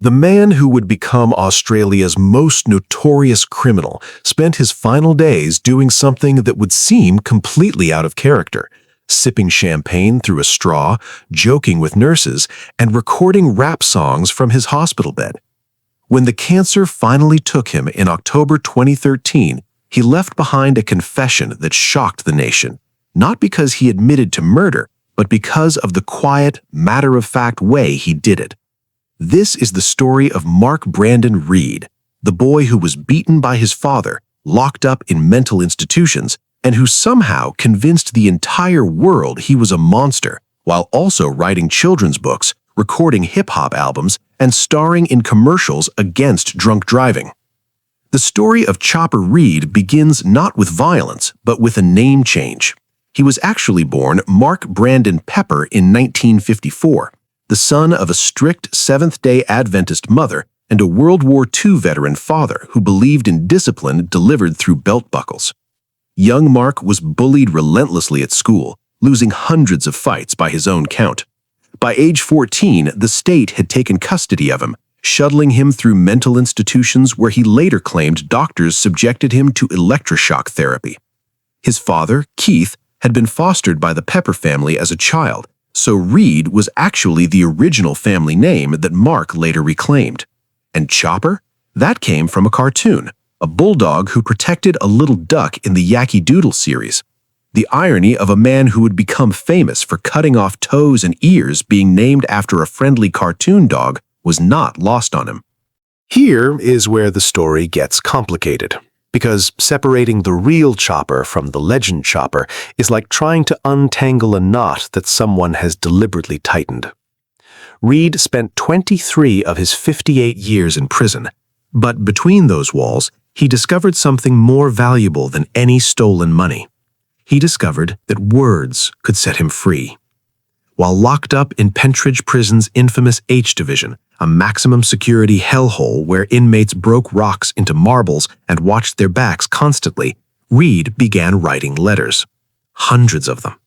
The man who would become Australia's most notorious criminal spent his final days doing something that would seem completely out of character, sipping champagne through a straw, joking with nurses, and recording rap songs from his hospital bed. When the cancer finally took him in October 2013, he left behind a confession that shocked the nation, not because he admitted to murder, but because of the quiet, matter-of-fact way he did it. This is the story of Mark Brandon Reed, the boy who was beaten by his father, locked up in mental institutions, and who somehow convinced the entire world he was a monster, while also writing children's books, recording hip-hop albums, and starring in commercials against drunk driving. The story of Chopper Reed begins not with violence, but with a name change. He was actually born Mark Brandon Pepper in 1954. The son of a strict Seventh-day Adventist mother and a World War II veteran father who believed in discipline delivered through belt buckles. Young Mark was bullied relentlessly at school, losing hundreds of fights by his own count. By age 14, the state had taken custody of him, shuttling him through mental institutions where he later claimed doctors subjected him to electroshock therapy. His father, Keith, had been fostered by the Pepper family as a child, so Reed was actually the original family name that Mark later reclaimed. And Chopper? That came from a cartoon, a bulldog who protected a little duck in the Yankee Doodle series. The irony of a man who would become famous for cutting off toes and ears being named after a friendly cartoon dog was not lost on him. Here is where the story gets complicated, because separating the real Chopper from the legend Chopper is like trying to untangle a knot that someone has deliberately tightened. Reed spent 23 of his 58 years in prison, but between those walls, he discovered something more valuable than any stolen money. He discovered that words could set him free. While locked up in Pentridge Prison's infamous H Division, a maximum security hellhole where inmates broke rocks into marbles and watched their backs constantly, Reed began writing letters. Hundreds of them.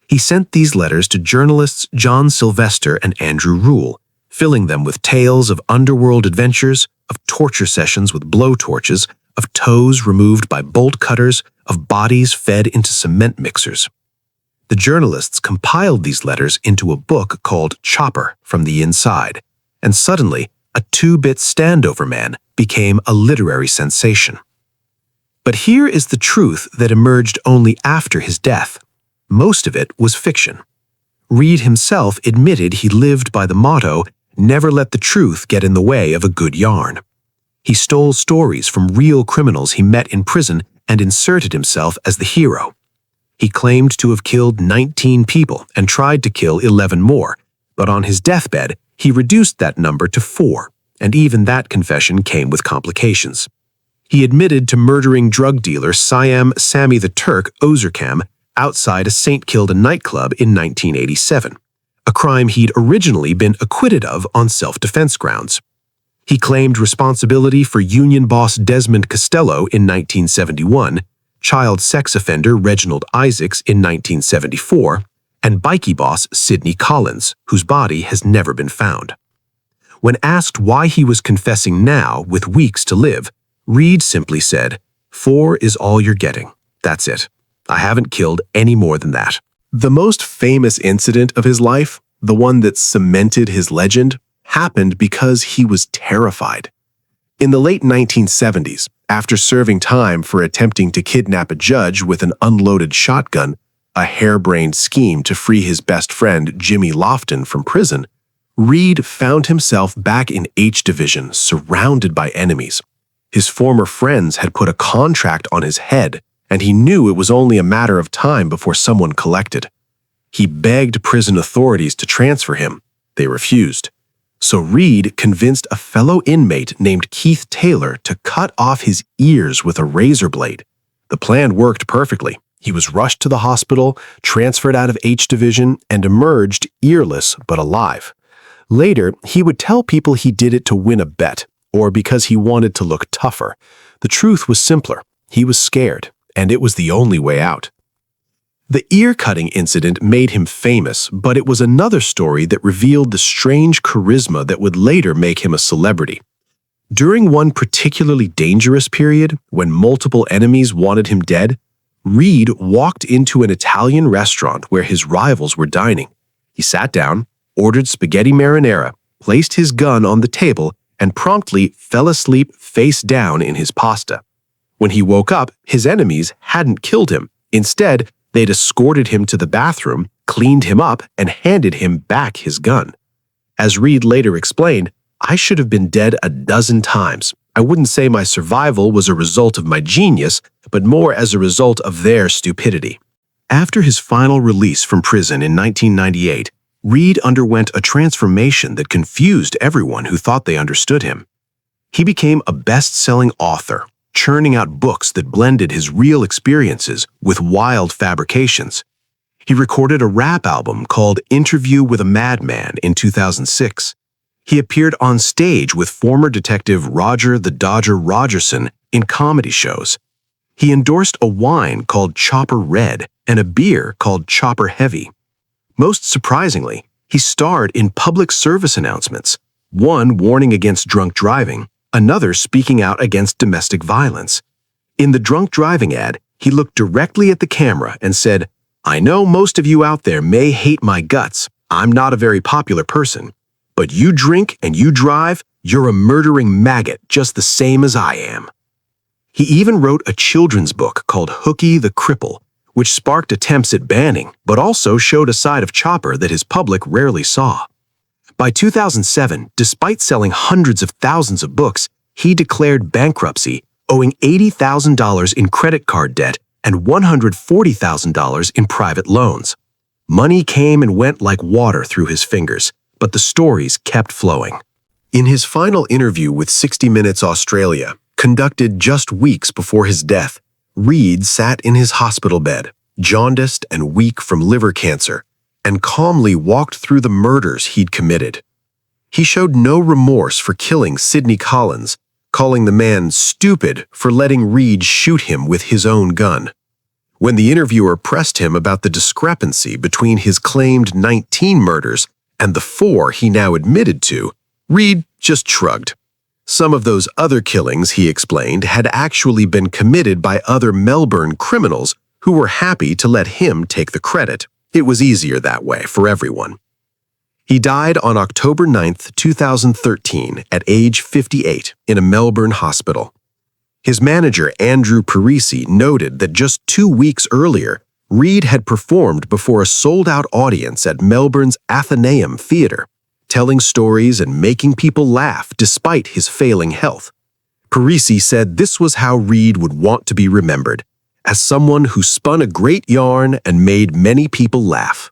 He sent these letters to journalists John Sylvester and Andrew Rule, filling them with tales of underworld adventures, of torture sessions with blowtorches, of toes removed by bolt cutters, of bodies fed into cement mixers. The journalists compiled these letters into a book called Chopper from the Inside, and suddenly, a 2-bit standover man became a literary sensation. But here is the truth that emerged only after his death. Most of it was fiction. Reed himself admitted he lived by the motto, "Never let the truth get in the way of a good yarn." He stole stories from real criminals he met in prison and inserted himself as the hero. He claimed to have killed 19 people and tried to kill 11 more, but on his deathbed, he reduced that number to 4, and even that confession came with complications. He admitted to murdering drug dealer Siam Sammy the Turk Ozerkam outside a St. Kilda nightclub in 1987, a crime he'd originally been acquitted of on self-defense grounds. He claimed responsibility for union boss Desmond Costello in 1971, child sex offender Reginald Isaacs in 1974, and bikie boss Sidney Collins, whose body has never been found. When asked why he was confessing now with weeks to live, Reed simply said, "4 is all you're getting. That's it. I haven't killed any more than that." The most famous incident of his life, the one that cemented his legend, happened because he was terrified. In the late 1970s, after serving time for attempting to kidnap a judge with an unloaded shotgun, a harebrained scheme to free his best friend Jimmy Lofton from prison, Reed found himself back in H Division, surrounded by enemies. His former friends had put a contract on his head, and he knew it was only a matter of time before someone collected. He begged prison authorities to transfer him. They refused. So Reed convinced a fellow inmate named Keith Taylor to cut off his ears with a razor blade. The plan worked perfectly. He was rushed to the hospital, transferred out of H Division, and emerged earless but alive. Later, he would tell people he did it to win a bet, or because he wanted to look tougher. The truth was simpler. He was scared, and it was the only way out. The ear-cutting incident made him famous, but it was another story that revealed the strange charisma that would later make him a celebrity. During one particularly dangerous period, when multiple enemies wanted him dead, Reed walked into an Italian restaurant where his rivals were dining. He sat down, ordered spaghetti marinara, placed his gun on the table, and promptly fell asleep face down in his pasta. When he woke up, his enemies hadn't killed him. Instead, they'd escorted him to the bathroom, cleaned him up, and handed him back his gun. As Reed later explained, "I should have been dead a dozen times. I wouldn't say my survival was a result of my genius, but more as a result of their stupidity." After his final release from prison in 1998, Reed underwent a transformation that confused everyone who thought they understood him. He became a best-selling author, churning out books that blended his real experiences with wild fabrications. He recorded a rap album called Interview with a Madman in 2006. He appeared on stage with former detective Roger the Dodger Rogerson in comedy shows. He endorsed a wine called Chopper Red and a beer called Chopper Heavy. Most surprisingly, he starred in public service announcements, one warning against drunk driving, another speaking out against domestic violence. In the drunk driving ad, he looked directly at the camera and said, "I know most of you out there may hate my guts. I'm not a very popular person. But you drink and you drive, you're a murdering maggot just the same as I am." He even wrote a children's book called Hooky the Cripple, which sparked attempts at banning, but also showed a side of Chopper that his public rarely saw. By 2007, despite selling hundreds of thousands of books, he declared bankruptcy, owing $80,000 in credit card debt and $140,000 in private loans. Money came and went like water through his fingers, but the stories kept flowing. In his final interview with 60 Minutes Australia, conducted just weeks before his death, Reed sat in his hospital bed, jaundiced and weak from liver cancer, and calmly walked through the murders he'd committed. He showed no remorse for killing Sidney Collins, calling the man stupid for letting Reed shoot him with his own gun. When the interviewer pressed him about the discrepancy between his claimed 19 murders and the 4 he now admitted to, Reed just shrugged. Some of those other killings, he explained, had actually been committed by other Melbourne criminals who were happy to let him take the credit. It was easier that way for everyone. He died on October 9, 2013, at age 58 in a Melbourne hospital. His manager, Andrew Parisi, noted that just 2 weeks earlier, Reed had performed before a sold-out audience at Melbourne's Athenaeum Theatre, telling stories and making people laugh despite his failing health. Parisi said this was how Reed would want to be remembered, as someone who spun a great yarn and made many people laugh.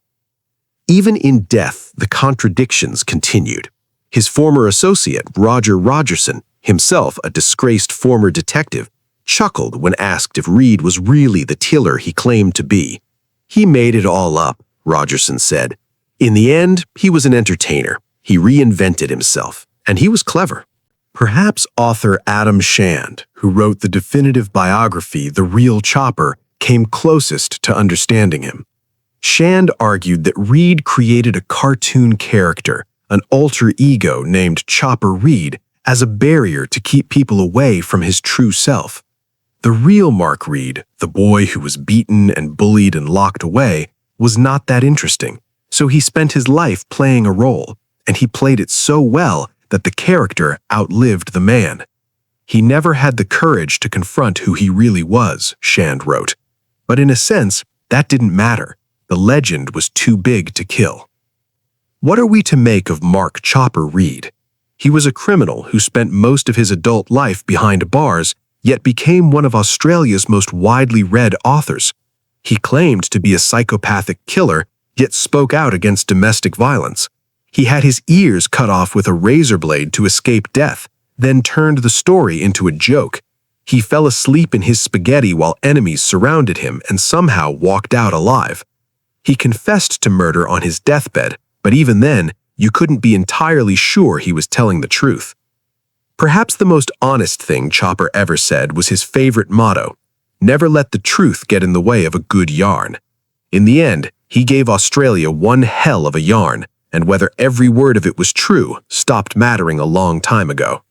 Even in death, the contradictions continued. His former associate, Roger Rogerson, himself a disgraced former detective, chuckled when asked if Reed was really the killer he claimed to be. "He made it all up," Rogerson said. "In the end, he was an entertainer. He reinvented himself, and he was clever." Perhaps author Adam Shand, who wrote the definitive biography The Real Chopper, came closest to understanding him. Shand argued that Reed created a cartoon character, an alter ego named Chopper Reed, as a barrier to keep people away from his true self. The real Mark Reed, the boy who was beaten and bullied and locked away, was not that interesting, so he spent his life playing a role, and he played it so well that the character outlived the man. He never had the courage to confront who he really was, Shand wrote. But in a sense, that didn't matter. The legend was too big to kill. What are we to make of Mark Chopper Reed? He was a criminal who spent most of his adult life behind bars, yet became one of Australia's most widely read authors. He claimed to be a psychopathic killer, yet spoke out against domestic violence. He had his ears cut off with a razor blade to escape death, then turned the story into a joke. He fell asleep in his spaghetti while enemies surrounded him and somehow walked out alive. He confessed to murder on his deathbed, but even then, you couldn't be entirely sure he was telling the truth. Perhaps the most honest thing Chopper ever said was his favorite motto, "Never let the truth get in the way of a good yarn." In the end, he gave Australia one hell of a yarn, and whether every word of it was true stopped mattering a long time ago.